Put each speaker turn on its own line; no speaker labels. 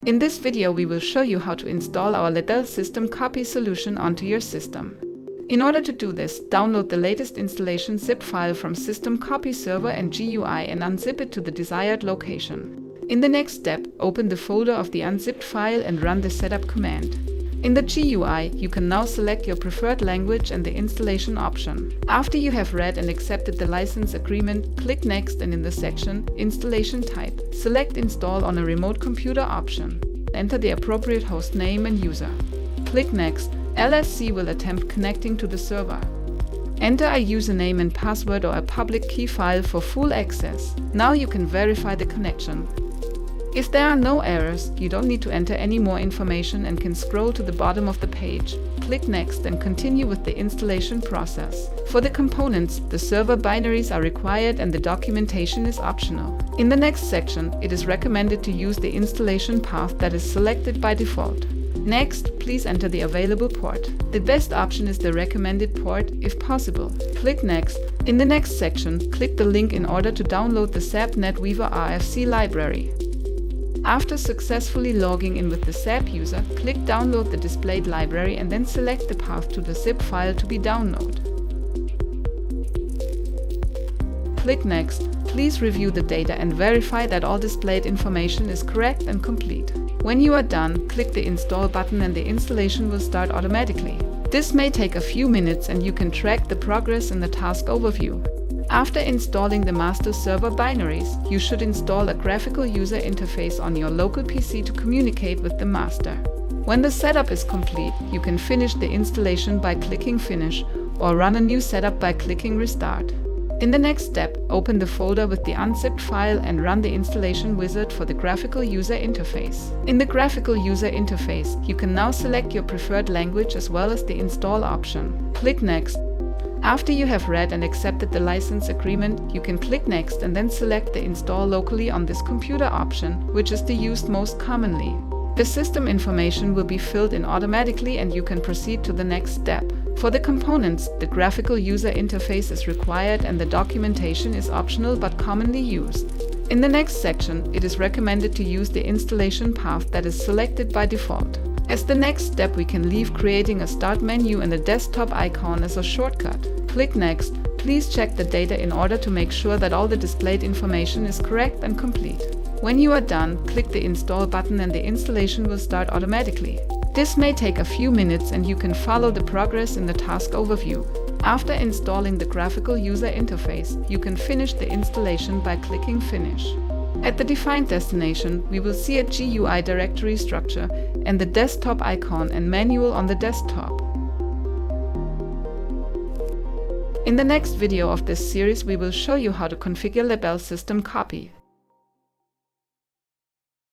In this video, we will show you how to install our Libelle SystemCopy solution onto your system. In order to do this, download the latest installation zip file from SystemCopy server and GUI and unzip it to the desired location. In the next step, open the folder of the unzipped file and run the setup command. In the GUI, you can now select your preferred language and the installation option. After you have read and accepted the license agreement, click Next, and in the section Installation Type, select Install on a remote computer option. Enter the appropriate host name and user. Click Next. LSC will attempt connecting to the server. Enter a username and password or a public key file for full access. Now you can verify the connection. If there are no errors, you don't need to enter any more information and can scroll to the bottom of the page. Click Next and continue with the installation process. For the components, the server binaries are required and the documentation is optional. In the next section, it is recommended to use the installation path that is selected by default. Next, please enter the available port. The best option is the recommended port, if possible. Click Next. In the next section, click the link in order to download the SAP NetWeaver RFC library. After successfully logging in with the SAP user, click Download the displayed library and then select the path to the zip file to be downloaded. Click Next. Please review the data and verify that all displayed information is correct and complete. When you are done, click the Install button and the installation will start automatically. This may take a few minutes and you can track the progress in the task overview. After installing the master server binaries, you should install a graphical user interface on your local PC to communicate with the master. When the setup is complete, you can finish the installation by clicking Finish or run a new setup by clicking Restart. In the next step, open the folder with the unzipped file and run the installation wizard for the graphical user interface. In the graphical user interface, you can now select your preferred language as well as the install option. Click Next. After you have read and accepted the license agreement, you can click Next and then select the Install locally on this computer option, which is the used most commonly. The system information will be filled in automatically and you can proceed to the next step. For the components, the graphical user interface is required and the documentation is optional but commonly used. In the next section, it is recommended to use the installation path that is selected by default. As the next step, we can leave creating a start menu and a desktop icon as a shortcut. Click Next. Please check the data in order to make sure that all the displayed information is correct and complete. When you are done, click the Install button and the installation will start automatically. This may take a few minutes and you can follow the progress in the task overview. After installing the graphical user interface, you can finish the installation by clicking Finish. At the defined destination, we will see a GUI directory structure and the desktop icon and manual on the desktop. In the next video of this series, we will show you how to configure Libelle SystemCopy.